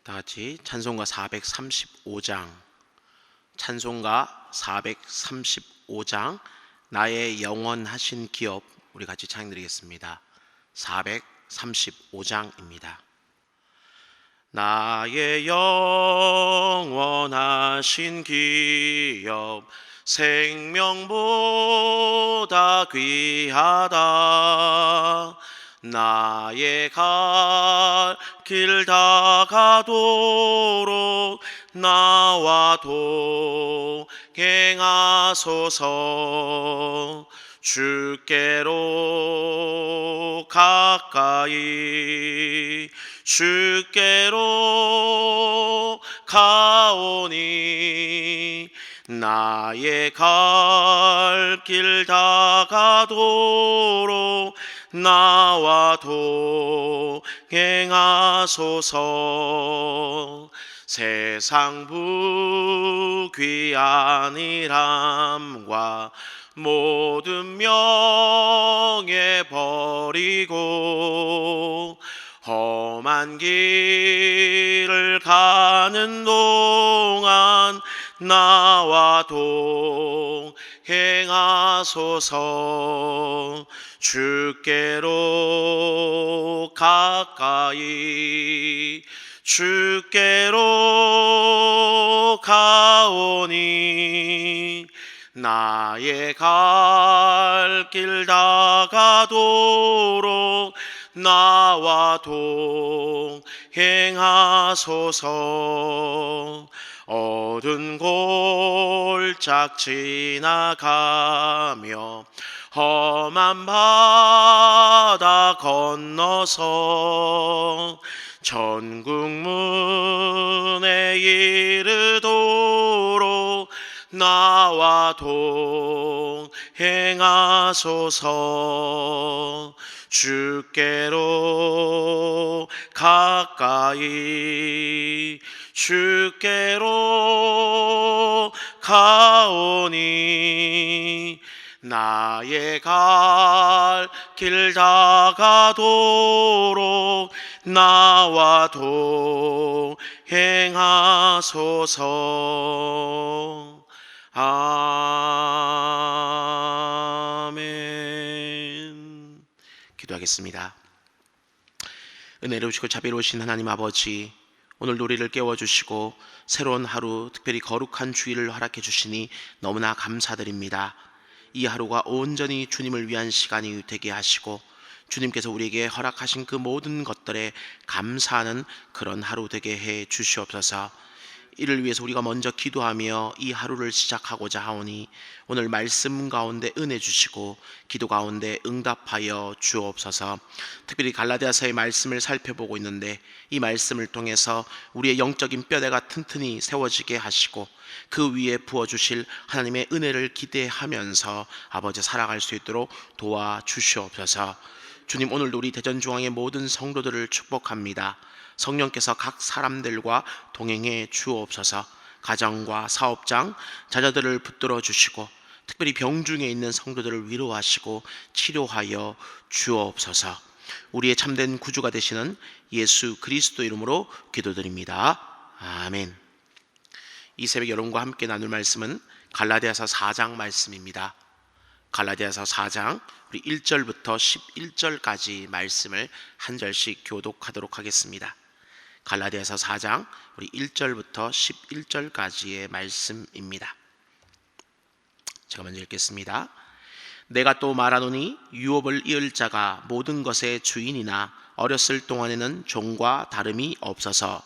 다 같이 찬송가 435장, 찬송가 435장, 나의 영원하신 기업, 우리 같이 찬양 드리겠습니다. 435장입니다. 나의 영원하신 기업, 생명보다 귀하다. 나의 갈 길 다가도록 나와 동행하소서. 주께로 가까이 주께로 가오니 나의 갈 길 다가도록 나와 동행하소서. 세상 부귀한이람과 모든 명예 버리고 험한 길을 가는 동안 나와 동행하소서. 주께로 가까이 주께로 가오니 나의 갈 길 다가도록 나와 동행하소서. 어두운 골짝 지나가며 험한 바다 건너서 천국 문에 이르도록 나와 동행하소서. 주께로 가까이 주께로 가오니 나의 갈 길 다가도록 나와 동행하소서. 아멘. 기도하겠습니다. 은혜로우시고 자비로우신 하나님 아버지, 오늘도 우리를 깨워주시고 새로운 하루, 특별히 거룩한 주일을 허락해 주시니 너무나 감사드립니다. 이 하루가 온전히 주님을 위한 시간이 되게 하시고 주님께서 우리에게 허락하신 그 모든 것들에 감사하는 그런 하루 되게 해 주시옵소서. 이를 위해서 우리가 먼저 기도하며 이 하루를 시작하고자 하오니 오늘 말씀 가운데 은혜 주시고 기도 가운데 응답하여 주옵소서. 특별히 갈라디아서의 말씀을 살펴보고 있는데 이 말씀을 통해서 우리의 영적인 뼈대가 튼튼히 세워지게 하시고 그 위에 부어주실 하나님의 은혜를 기대하면서 아버지 살아갈 수 있도록 도와주시옵소서. 주님, 오늘도 우리 대전중앙의 모든 성도들을 축복합니다. 성령께서 각 사람들과 동행해 주옵소서. 가정과 사업장, 자녀들을 붙들어 주시고 특별히 병중에 있는 성도들을 위로하시고 치료하여 주옵소서. 우리의 참된 구주가 되시는 예수 그리스도 이름으로 기도드립니다. 아멘. 이 새벽 여러분과 함께 나눌 말씀은 갈라디아서 4장 말씀입니다. 갈라디아서 4장 우리 1절부터 11절까지 말씀을 한 절씩 교독하도록 하겠습니다. 갈라디아서 4장 우리 1절부터 11절까지의 말씀입니다. 제가 먼저 읽겠습니다. 내가 또 말하노니 유업을 이을 자가 모든 것의 주인이나 어렸을 동안에는 종과 다름이 없어서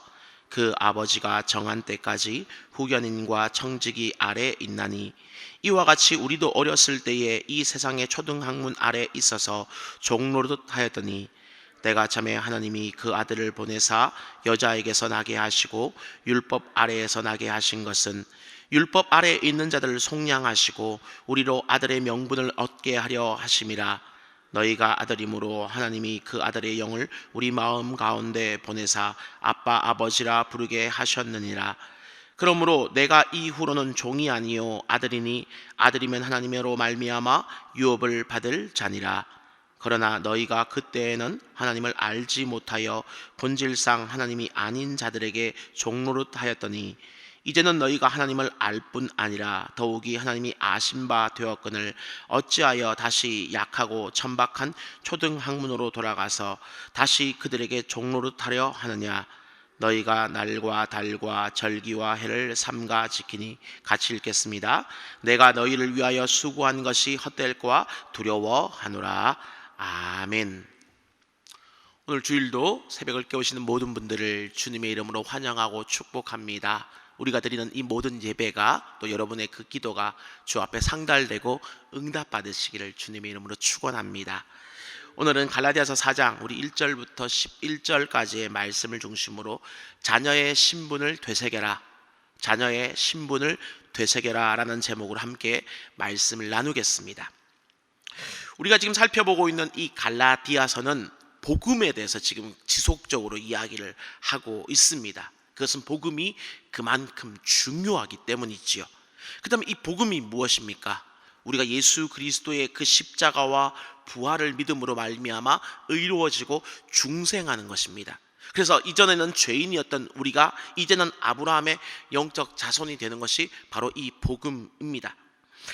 그 아버지가 정한 때까지 후견인과 청지기 아래 있나니 이와 같이 우리도 어렸을 때에 이 세상의 초등학문 아래 있어서 종노릇 하였더니 내가 참에 하나님이 그 아들을 보내사 여자에게서 나게 하시고 율법 아래에서 나게 하신 것은 율법 아래에 있는 자들을 속량하시고 우리로 아들의 명분을 얻게 하려 하심이라. 너희가 아들이므로 하나님이 그 아들의 영을 우리 마음 가운데 보내사 아빠 아버지라 부르게 하셨느니라. 그러므로 내가 이후로는 종이 아니요 아들이니 아들이면 하나님으로 말미암아 유업을 받을 자니라. 그러나 너희가 그때에는 하나님을 알지 못하여 본질상 하나님이 아닌 자들에게 종노릇 하였더니 이제는 너희가 하나님을 알 뿐 아니라 더욱이 하나님이 아신 바 되었거늘 어찌하여 다시 약하고 천박한 초등학문으로 돌아가서 다시 그들에게 종노릇하려 하느냐. 너희가 날과 달과 절기와 해를 삼가 지키니. 같이 읽겠습니다. 내가 너희를 위하여 수고한 것이 헛될까 두려워하노라. 아멘. 오늘 주일도 새벽을 깨우시는 모든 분들을 주님의 이름으로 환영하고 축복합니다. 우리가 드리는 이 모든 예배가 또 여러분의 그 기도가 주 앞에 상달되고 응답받으시기를 주님의 이름으로 축원합니다. 오늘은 갈라디아서 4장 우리 1절부터 11절까지의 말씀을 중심으로 자녀의 신분을 되새겨라, 자녀의 신분을 되새겨라 라는 제목으로 함께 말씀을 나누겠습니다. 우리가 지금 살펴보고 있는 이 갈라디아서는 복음에 대해서 지금 지속적으로 이야기를 하고 있습니다. 그것은 복음이 그만큼 중요하기 때문이지요. 그 다음에 이 복음이 무엇입니까? 우리가 예수 그리스도의 그 십자가와 부활을 믿음으로 말미암아 의로워지고 중생하는 것입니다. 그래서 이전에는 죄인이었던 우리가 이제는 아브라함의 영적 자손이 되는 것이 바로 이 복음입니다.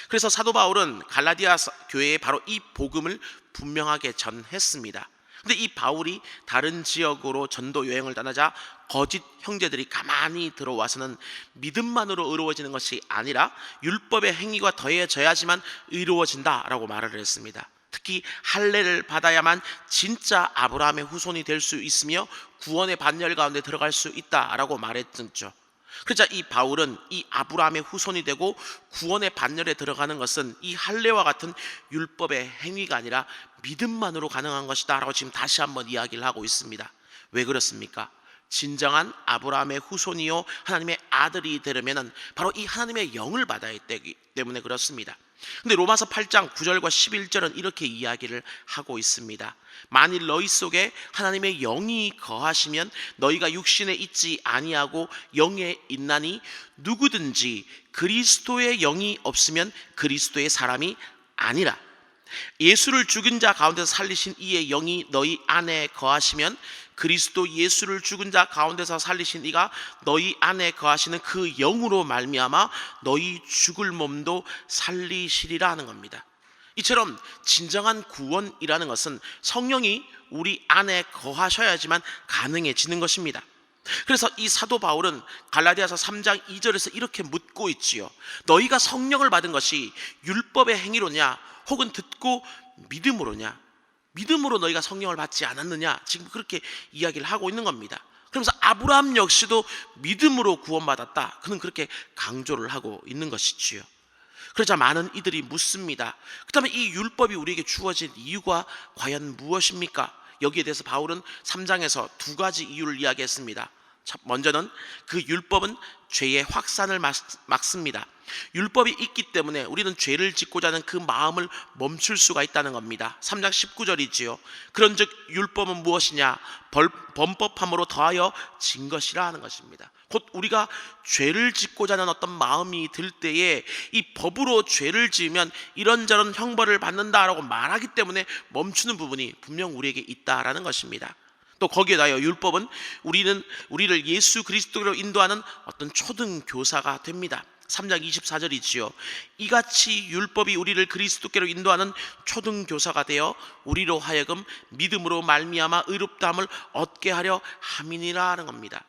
그래서 사도 바울은 갈라디아 교회에 바로 이 복음을 분명하게 전했습니다. 근데 이 바울이 다른 지역으로 전도 여행을 떠나자 거짓 형제들이 가만히 들어와서는 믿음만으로 의로워지는 것이 아니라 율법의 행위가 더해져야지만 의로워진다라고 말을 했습니다. 특히 할례를 받아야만 진짜 아브라함의 후손이 될 수 있으며 구원의 반열 가운데 들어갈 수 있다라고 말했죠. 그러자 이 바울은 이 아브라함의 후손이 되고 구원의 반열에 들어가는 것은 이 할례와 같은 율법의 행위가 아니라 믿음만으로 가능한 것이다 라고 지금 다시 한번 이야기를 하고 있습니다. 왜 그렇습니까? 진정한 아브라함의 후손이요 하나님의 아들이 되려면 바로 이 하나님의 영을 받아야 되기 때문에 그렇습니다. 근데 로마서 8장 9절과 11절은 이렇게 이야기를 하고 있습니다. 만일 너희 속에 하나님의 영이 거하시면 너희가 육신에 있지 아니하고 영에 있나니 누구든지 그리스도의 영이 없으면 그리스도의 사람이 아니라. 예수를 죽은 자 가운데서 살리신 이의 영이 너희 안에 거하시면 그리스도 예수를 죽은 자 가운데서 살리신 이가 너희 안에 거하시는 그 영으로 말미암아 너희 죽을 몸도 살리시리라 하는 겁니다. 이처럼 진정한 구원이라는 것은 성령이 우리 안에 거하셔야지만 가능해지는 것입니다. 그래서 이 사도 바울은 갈라디아서 3장 2절에서 이렇게 묻고 있지요. 너희가 성령을 받은 것이 율법의 행위로냐 혹은 듣고 믿음으로냐? 믿음으로 너희가 성령을 받지 않았느냐? 지금 그렇게 이야기를 하고 있는 겁니다. 그러면서 아브라함 역시도 믿음으로 구원받았다, 그는 그렇게 강조를 하고 있는 것이지요. 그러자 많은 이들이 묻습니다. 그렇다면 이 율법이 우리에게 주어진 이유가 과연 무엇입니까? 여기에 대해서 바울은 3장에서 두 가지 이유를 이야기했습니다. 먼저는 그 율법은 죄의 확산을 막습니다. 율법이 있기 때문에 우리는 죄를 짓고자 하는 그 마음을 멈출 수가 있다는 겁니다. 3장 19절이지요. 그런즉 율법은 무엇이냐? 범법함으로 더하여 진 것이라 하는 것입니다. 곧 우리가 죄를 짓고자 하는 어떤 마음이 들 때에 이 법으로 죄를 지으면 이런저런 형벌을 받는다라고 말하기 때문에 멈추는 부분이 분명 우리에게 있다라는 것입니다. 또 거기에 더하여 율법은 우리를 예수 그리스도로 인도하는 어떤 초등교사가 됩니다. 3장 24절이지요. 이같이 율법이 우리를 그리스도께로 인도하는 초등교사가 되어 우리로 하여금 믿음으로 말미암아 의롭다함을 얻게 하려 함이니라 하는 겁니다.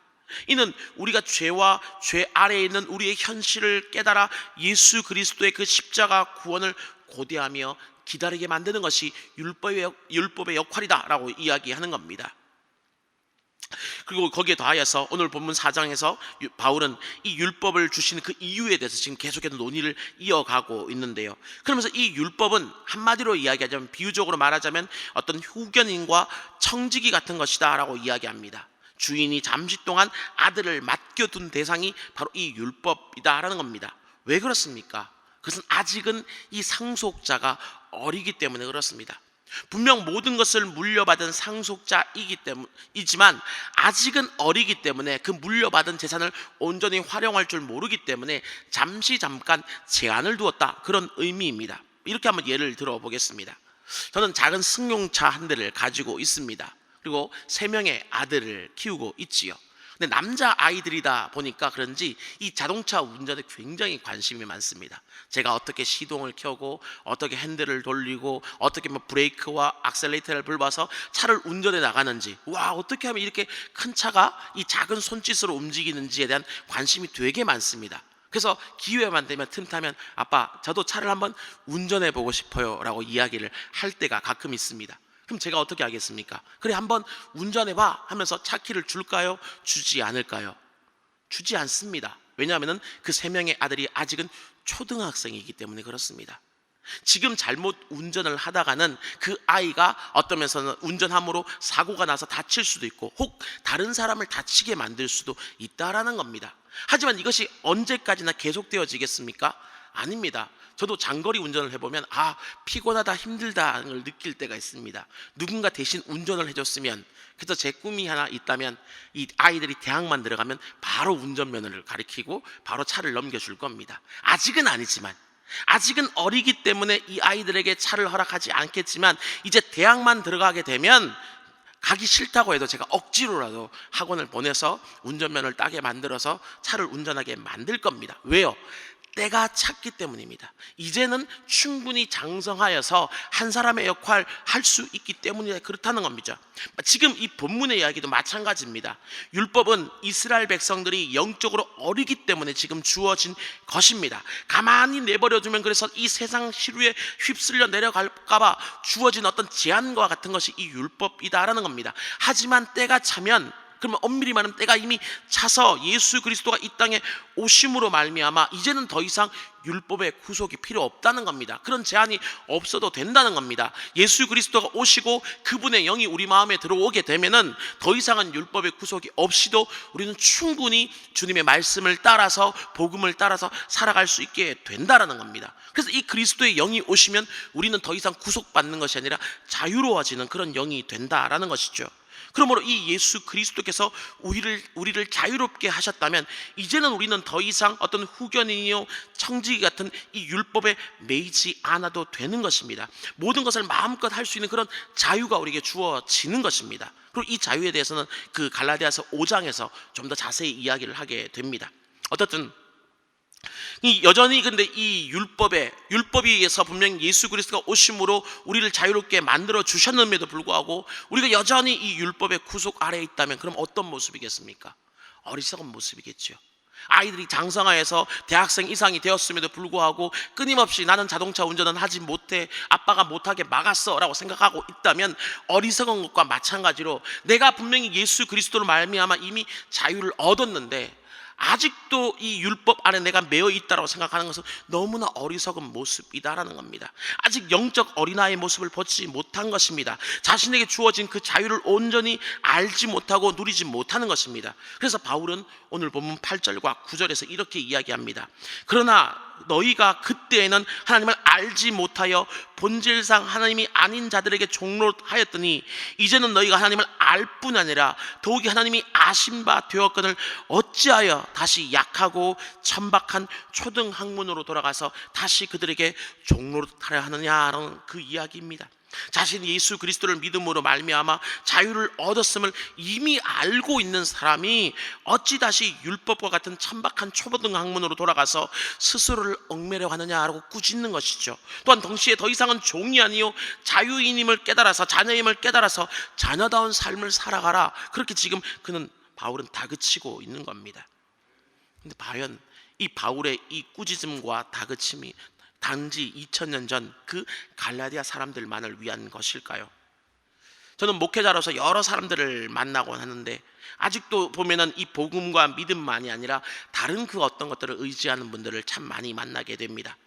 이는 우리가 죄와 죄 아래에 있는 우리의 현실을 깨달아 예수 그리스도의 그 십자가 구원을 고대하며 기다리게 만드는 것이 율법의 역할이다라고 이야기하는 겁니다. 그리고 거기에 더하여서 오늘 본문 4장에서 바울은 이 율법을 주신 그 이유에 대해서 지금 계속해서 논의를 이어가고 있는데요. 그러면서 이 율법은 한마디로 이야기하자면, 비유적으로 말하자면 어떤 후견인과 청지기 같은 것이다 라고 이야기합니다. 주인이 잠시 동안 아들을 맡겨둔 대상이 바로 이 율법이다 라는 겁니다. 왜 그렇습니까? 그것은 아직은 이 상속자가 어리기 때문에 그렇습니다. 분명 모든 것을 물려받은 상속자이지만 아직은 어리기 때문에 그 물려받은 재산을 온전히 활용할 줄 모르기 때문에 잠깐 제한을 두었다, 그런 의미입니다. 이렇게 한번 예를 들어 보겠습니다. 저는 작은 승용차 한 대를 가지고 있습니다. 그리고 3명의 아들을 키우고 있지요. 근데 남자 아이들이다 보니까 그런지 이 자동차 운전에 굉장히 관심이 많습니다. 제가 어떻게 시동을 켜고 어떻게 핸들을 돌리고 어떻게 브레이크와 악셀레이터를 밟아서 차를 운전해 나가는지, 와, 어떻게 하면 이렇게 큰 차가 이 작은 손짓으로 움직이는지에 대한 관심이 되게 많습니다. 그래서 기회만 되면 틈타면 아빠, 저도 차를 한번 운전해 보고 싶어요 라고 이야기를 할 때가 가끔 있습니다. 그럼 제가 어떻게 하겠습니까? 그래, 한번 운전해봐 하면서 차 키를 줄까요? 주지 않을까요? 주지 않습니다. 왜냐하면 그 3명의 아들이 아직은 초등학생이기 때문에 그렇습니다. 지금 잘못 운전을 하다가는 그 아이가 어떤 면에서는 운전함으로 사고가 나서 다칠 수도 있고 혹 다른 사람을 다치게 만들 수도 있다라는 겁니다. 하지만 이것이 언제까지나 계속되어지겠습니까? 아닙니다. 저도 장거리 운전을 해보면 피곤하다, 힘들다를 느낄 때가 있습니다. 누군가 대신 운전을 해줬으면. 그래서 제 꿈이 하나 있다면 이 아이들이 대학만 들어가면 바로 운전면허를 가르치고 바로 차를 넘겨줄 겁니다. 아직은 아니지만, 아직은 어리기 때문에 이 아이들에게 차를 허락하지 않겠지만, 이제 대학만 들어가게 되면 가기 싫다고 해도 제가 억지로라도 학원을 보내서 운전면허를 따게 만들어서 차를 운전하게 만들 겁니다. 왜요? 때가 찼기 때문입니다. 이제는 충분히 장성하여서 한 사람의 역할을 할 수 있기 때문에 그렇다는 겁니다. 지금 이 본문의 이야기도 마찬가지입니다. 율법은 이스라엘 백성들이 영적으로 어리기 때문에 지금 주어진 것입니다. 가만히 내버려두면 그래서 이 세상 시루에 휩쓸려 내려갈까봐 주어진 어떤 제한과 같은 것이 이 율법이다라는 겁니다. 하지만 때가 차면, 그러면 엄밀히 말하면 때가 이미 차서 예수 그리스도가 이 땅에 오심으로 말미암아 이제는 더 이상 율법의 구속이 필요 없다는 겁니다. 그런 제한이 없어도 된다는 겁니다. 예수 그리스도가 오시고 그분의 영이 우리 마음에 들어오게 되면은 더 이상은 율법의 구속이 없이도 우리는 충분히 주님의 말씀을 따라서, 복음을 따라서 살아갈 수 있게 된다라는 겁니다. 그래서 이 그리스도의 영이 오시면 우리는 더 이상 구속받는 것이 아니라 자유로워지는 그런 영이 된다라는 것이죠. 그러므로 이 예수 그리스도께서 우리를 자유롭게 하셨다면 이제는 우리는 더 이상 어떤 후견인이요 청지기 같은 이 율법에 매이지 않아도 되는 것입니다. 모든 것을 마음껏 할 수 있는 그런 자유가 우리에게 주어지는 것입니다. 그리고 이 자유에 대해서는 그 갈라디아서 5장에서 좀 더 자세히 이야기를 하게 됩니다. 어떻든 여전히 근데 이 율법에 의해서 분명히 예수 그리스도가 오심으로 우리를 자유롭게 만들어 주셨음에도 불구하고 우리가 여전히 이 율법의 구속 아래에 있다면 그럼 어떤 모습이겠습니까? 어리석은 모습이겠죠. 아이들이 장성하여서 대학생 이상이 되었음에도 불구하고 끊임없이 나는 자동차 운전은 하지 못해, 아빠가 못하게 막았어 라고 생각하고 있다면 어리석은 것과 마찬가지로 내가 분명히 예수 그리스도로 말미암아 이미 자유를 얻었는데 아직도 이 율법 안에 내가 매여 있다고 생각하는 것은 너무나 어리석은 모습이다라는 겁니다. 아직 영적 어린아이의 모습을 보지 못한 것입니다. 자신에게 주어진 그 자유를 온전히 알지 못하고 누리지 못하는 것입니다. 그래서 바울은 오늘 본문 8절과 9절에서 이렇게 이야기합니다. 그러나 너희가 그때에는 하나님을 알지 못하여 본질상 하나님이 아닌 자들에게 종로하였더니 이제는 너희가 하나님을 알 뿐 아니라 더욱이 하나님이 아신 바 되었거늘 어찌하여 다시 약하고 천박한 초등학문으로 돌아가서 다시 그들에게 종로하려 하느냐라는 그 이야기입니다. 자신이 예수 그리스도를 믿음으로 말미암아 자유를 얻었음을 이미 알고 있는 사람이 어찌 다시 율법과 같은 천박한 초등학문으로 돌아가서 스스로를 얽매려 하느냐라고 꾸짖는 것이죠. 또한 동시에 더 이상은 종이 아니요 자유인임을 깨달아서, 자녀임을 깨달아서 자녀다운 삶을 살아가라, 그렇게 지금 바울은 다그치고 있는 겁니다. 근데 과연 이 바울의 이 꾸짖음과 다그침이 단지 2000년 전 그 갈라디아 사람들만을 위한 것일까요? 저는 목회자로서 여러 사람들을 만나곤 하는데 아직도 보면은 이 복음과 믿음만이 아니라 다른 그 어떤 것들을 의지하는 분들을 참 많이 만나게 됩니다.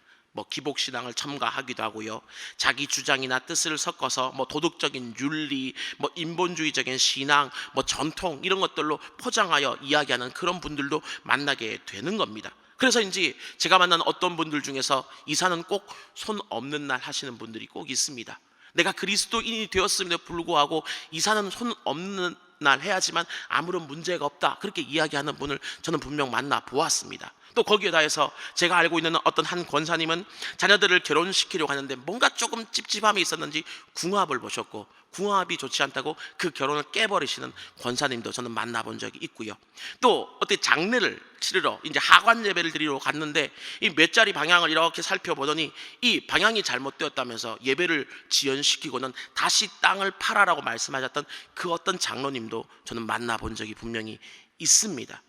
기복신앙을 첨가하기도 하고요, 자기 주장이나 뜻을 섞어서 도덕적인 윤리, 인본주의적인 신앙, 전통 이런 것들로 포장하여 이야기하는 그런 분들도 만나게 되는 겁니다. 그래서인지 제가 만난 어떤 분들 중에서 이사는 꼭 손 없는 날 하시는 분들이 꼭 있습니다. 내가 그리스도인이 되었음에도 불구하고 이사는 손 없는 날 해야지만 아무런 문제가 없다, 그렇게 이야기하는 분을 저는 분명 만나 보았습니다. 또 거기에 다해서 제가 알고 있는 어떤 한 권사님은 자녀들을 결혼시키려고 하는데 뭔가 조금 찝찝함이 있었는지 궁합을 보셨고, 궁합이 좋지 않다고 그 결혼을 깨버리시는 권사님도 저는 만나본 적이 있고요. 또 어떻게 장례를 치르러 이제 하관 예배를 드리러 갔는데 이 몇 자리 방향을 이렇게 살펴보더니 이 방향이 잘못되었다면서 예배를 지연시키고는 다시 땅을 팔아라고 말씀하셨던 그 어떤 장로님도 저는 만나본 적이 분명히 있습니다.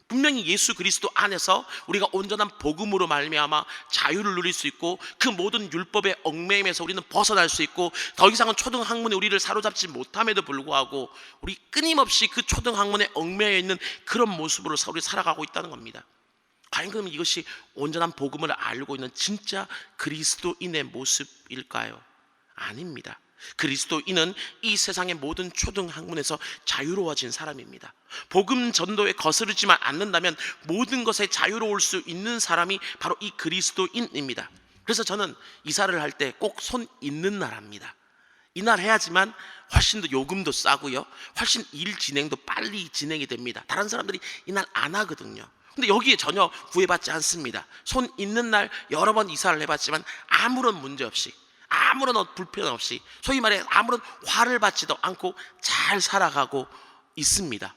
분명히 예수 그리스도 안에서 우리가 온전한 복음으로 말미암아 자유를 누릴 수 있고, 그 모든 율법의 얽매임에서 우리는 벗어날 수 있고, 더 이상은 초등학문에 우리를 사로잡지 못함에도 불구하고 우리 끊임없이 그 초등학문에 얽매여 있는 그런 모습으로 우리 살아가고 있다는 겁니다. 과연 그럼 이것이 온전한 복음을 알고 있는 진짜 그리스도인의 모습일까요? 아닙니다. 그리스도인은 이 세상의 모든 초등학문에서 자유로워진 사람입니다. 복음 전도에 거스르지만 않는다면 모든 것에 자유로울 수 있는 사람이 바로 이 그리스도인입니다. 그래서 저는 이사를 할 때 꼭 손 있는 날 합니다. 이날 해야지만 훨씬 더 요금도 싸고요, 훨씬 일 진행도 빨리 진행이 됩니다. 다른 사람들이 이날 안 하거든요. 근데 여기에 전혀 구애받지 않습니다. 손 있는 날 여러 번 이사를 해봤지만 아무런 문제 없이, 아무런 불편 없이, 소위 말해 아무런 화를 받지도 않고 잘 살아가고 있습니다.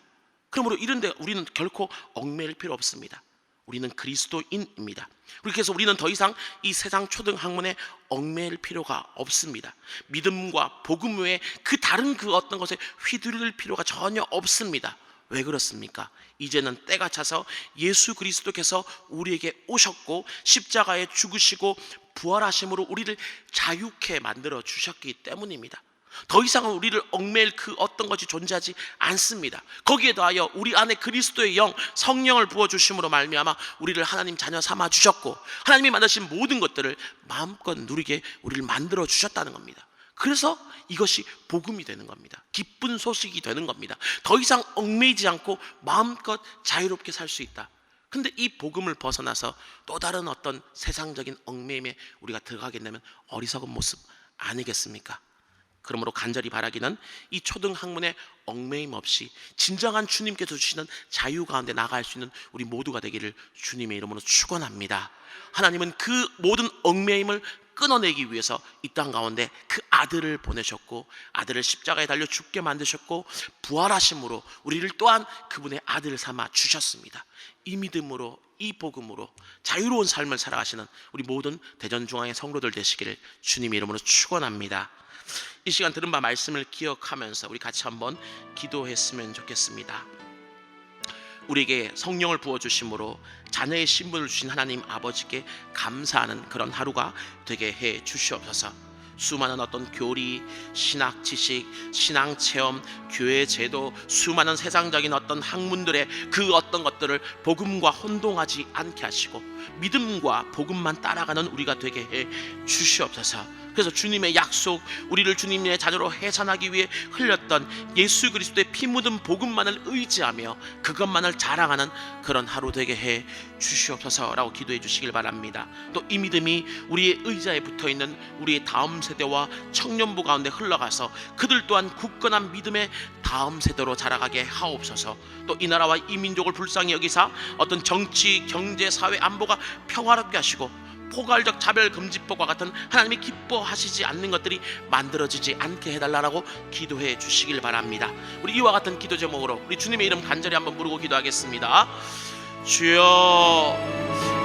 그러므로 이런데 우리는 결코 얽매일 필요 없습니다. 우리는 그리스도인입니다. 그래서 우리는 더 이상 이 세상 초등학문에 얽매일 필요가 없습니다. 믿음과 복음 외에 그 다른 그 어떤 것에 휘둘릴 필요가 전혀 없습니다. 왜 그렇습니까? 이제는 때가 차서 예수 그리스도께서 우리에게 오셨고 십자가에 죽으시고 부활하심으로 우리를 자유케 만들어 주셨기 때문입니다. 더 이상은 우리를 얽매일 그 어떤 것이 존재하지 않습니다. 거기에 더하여 우리 안에 그리스도의 영, 성령을 부어주심으로 말미암아 우리를 하나님 자녀 삼아 주셨고, 하나님이 만드신 모든 것들을 마음껏 누리게 우리를 만들어 주셨다는 겁니다. 그래서 이것이 복음이 되는 겁니다. 기쁜 소식이 되는 겁니다. 더 이상 얽매이지 않고 마음껏 자유롭게 살 수 있다. 근데 이 복음을 벗어나서 또 다른 어떤 세상적인 얽매임에 우리가 들어가게 되면 어리석은 모습 아니겠습니까? 그러므로 간절히 바라기는 이 초등학문의 얽매임 없이 진정한 주님께서 주시는 자유 가운데 나아갈 수 있는 우리 모두가 되기를 주님의 이름으로 축원합니다. 하나님은 그 모든 얽매임을 끊어내기 위해서 이 땅 가운데 그 아들을 보내셨고, 아들을 십자가에 달려 죽게 만드셨고, 부활하심으로 우리를 또한 그분의 아들 삼아 주셨습니다. 이 믿음으로, 이 복음으로 자유로운 삶을 살아가시는 우리 모든 대전중앙의 성도들 되시기를 주님의 이름으로 축원합니다. 이 시간 들은 바 말씀을 기억하면서 우리 같이 한번 기도했으면 좋겠습니다. 우리에게 성령을 부어주심으로 자녀의 신분을 주신 하나님 아버지께 감사하는 그런 하루가 되게 해 주시옵소서. 수많은 어떤 교리, 신학 지식, 신앙 체험, 교회 제도, 수많은 세상적인 어떤 학문들의 그 어떤 것들을 복음과 혼동하지 않게 하시고 믿음과 복음만 따라가는 우리가 되게 해 주시옵소서. 그래서 주님의 약속, 우리를 주님의 자녀로 해산하기 위해 흘렸던 예수 그리스도의 피 묻은 복음만을 의지하며 그것만을 자랑하는 그런 하루 되게 해 주시옵소서라고 기도해 주시길 바랍니다. 또 이 믿음이 우리의 의자에 붙어있는 우리의 다음 세대와 청년부 가운데 흘러가서 그들 또한 굳건한 믿음의 다음 세대로 자라가게 하옵소서. 또 이 나라와 이 민족을 불쌍히 여기사 어떤 정치, 경제, 사회 안보가 평화롭게 하시고 포괄적 차별금지법과 같은 하나님이 기뻐하시지 않는 것들이 만들어지지 않게 해달라고 기도해 주시길 바랍니다. 우리 이와 같은 기도 제목으로 우리 주님의 이름 간절히 한번 부르고 기도하겠습니다. 주여,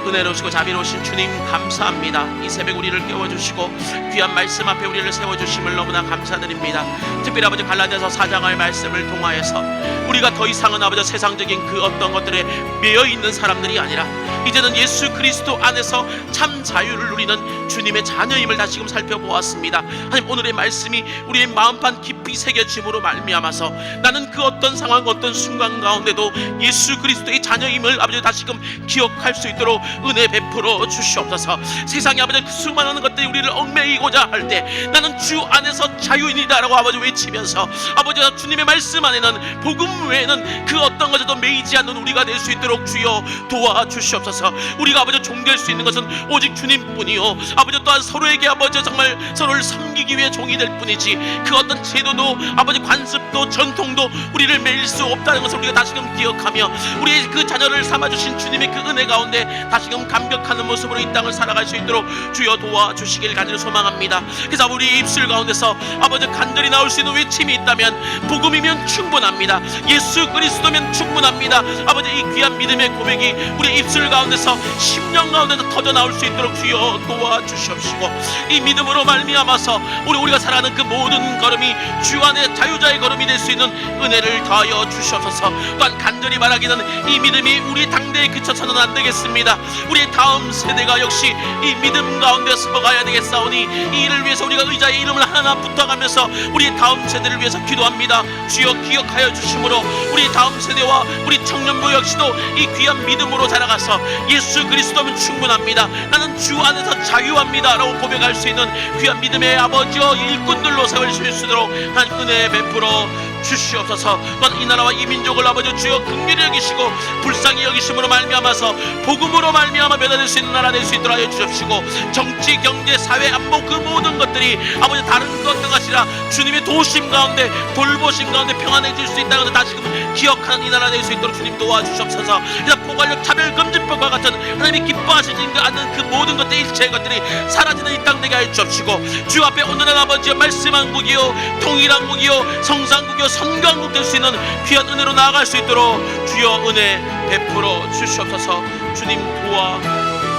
은혜로우시고 자비로우신 주님 감사합니다. 이 새벽 우리를 깨워주시고 귀한 말씀 앞에 우리를 세워주심을 너무나 감사드립니다. 특별히 아버지 갈라디아서 4장의 말씀을 통하여서 우리가 더 이상은 아버지 세상적인 그 어떤 것들에 매여있는 사람들이 아니라 이제는 예수 그리스도 안에서 참 자유를 누리는 주님의 자녀임을 다시금 살펴보았습니다. 하나님, 오늘의 말씀이 우리의 마음판 깊이 새겨짐으로 말미암아서 나는 그 어떤 상황, 어떤 순간 가운데도 예수 그리스도의 자녀임을 아버지 다시금 기억할 수 있도록 은혜 베풀어 주시옵소서. 세상에 아버지 그 수많은 것들이 우리를 얽매이고자 할 때 나는 주 안에서 자유인이다라고 아버지 외치면서 아버지 주님의 말씀 안에는 복음 외에는 그 어떤 것에도 매이지 않는 우리가 될 수 있도록 주여 도와주시옵소서. 우리가 아버지 종될 수 있는 것은 오직 주님뿐이요 아버지 또한 서로에게 아버지 정말 서로를 섬기기 위해 종이 될 뿐이지 그 어떤 제도도 아버지 관습도 전통도 우리를 매일 수 없다는 것을 우리가 다시금 기억하며 우리의 그 자녀를 삼아주신 주님의 그 은혜 가운데 다시금 감격하는 모습으로 이 땅을 살아갈 수 있도록 주여 도와주시길 간절히 소망합니다. 그래서 우리 입술 가운데서 아버지 간절히 나올 수 있는 외침이 있다면 복음이면 충분합니다. 예수 그리스도면 충분합니다. 아버지 이 귀한 믿음의 고백이 우리 입술 가운데서 심령 가운데서 터져 나올 수 있도록 주여 도와주시옵시고 이 믿음으로 말미암아서 우리가 살아가는 그 모든 걸음이 주 안에 자유자의 걸음이 될 수 있는 은혜를 더하여 주시옵소서. 또한 간절히 바라기는 이 믿음이 우리 당대에 그쳐서는 안 되겠습니다. 우리 다음 세대가 역시 이 믿음 가운데 서가야 되겠사오니 이 일을 위해서 우리가 의자의 이름을 하나 붙어가면서 우리 다음 세대를 위해서 기도합니다. 주여 기억하여 주심으로 우리 다음 세대와 우리 청년부 역시도 이 귀한 믿음으로 자라가서 예수 그리스도면 충분합니다. 나는 주 안에서 자유합니다 라고 고백할 수 있는 귀한 믿음의 아버지여 일꾼들로 세울 수 있도록 하나님 은혜 베풀어 주시옵소서. 또한 이 나라와 이 민족을 아버지 주여 긍휼히 여기시고 불쌍히 여기심으로 말미암아서 복음으로 말미암아 맺어질 수 있는 나라 될 수 있도록 하여 주십시고 정치 경제 사회 안보 그 모든 것들이 아버지 다른 것들 것이라 주님의 도우심 가운데 돌보심 가운데 평안해질 수 있다는 것을 다시금 기억하는 이 나라 될 수 있도록 주님 도와주시옵소서. 그래서 포괄력 차별금지법과 같은 하나님이 기뻐하시지 않는 그 모든 것들 일체의 것들이 사라지는 이 땅 되게 하여 주옵시고 주 앞에 온전한 아버지여 말씀한국이요 통일한국이요 성산국이요 선교한국 될 수 있는 귀한 은혜로 나아갈 수 있도록 주여 은혜 베풀어 주시옵소서. 주님 도와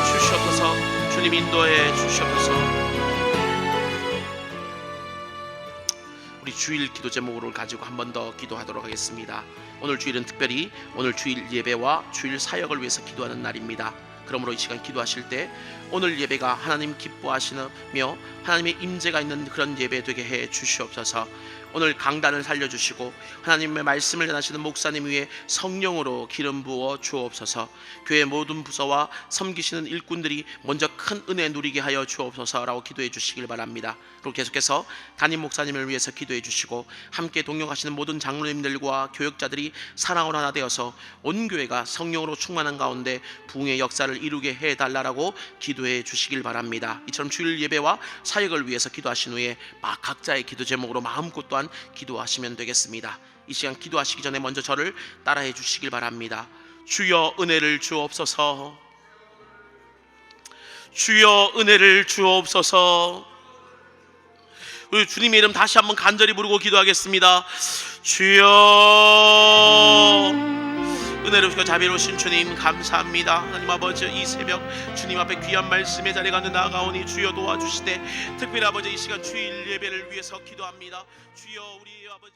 주시옵소서. 주님 인도해 주시옵소서. 우리 주일 기도 제목을 가지고 한 번 더 기도하도록 하겠습니다. 오늘 주일은 특별히 오늘 주일 예배와 주일 사역을 위해서 기도하는 날입니다. 그러므로 이 시간 기도하실 때 오늘 예배가 하나님 기뻐하시며 하나님의 임재가 있는 그런 예배 되게 해 주시옵소서. 오늘 강단을 살려주시고 하나님의 말씀을 전하시는 목사님 위에 성령으로 기름 부어 주옵소서. 교회 모든 부서와 섬기시는 일꾼들이 먼저 큰 은혜 누리게 하여 주옵소서라고 기도해 주시길 바랍니다. 그리고 계속해서 담임 목사님을 위해서 기도해 주시고 함께 동역하시는 모든 장로님들과 교역자들이 사랑으로 하나 되어서 온 교회가 성령으로 충만한 가운데 부흥의 역사를 이루게 해달라고 기도해 주시길 바랍니다. 이처럼 주일 예배와 사역을 위해서 기도하신 후에 각자의 기도 제목으로 마음껏 또한 기도하시면 되겠습니다. 이 시간 기도하시기 전에 먼저 저를 따라해 주시길 바랍니다. 주여 은혜를 주옵소서. 주여 은혜를 주옵소서. 우리 주님의 이름 다시 한번 간절히 부르고 기도하겠습니다. 주여 은혜로우시고 자비로우신 주님 감사합니다. 하나님 아버지 이 새벽 주님 앞에 귀한 말씀의 자리에 가는 나아가오니 주여 도와주시되 특별히 아버지 이 시간 주일 예배를 위해서 기도합니다. 주여 우리 아버지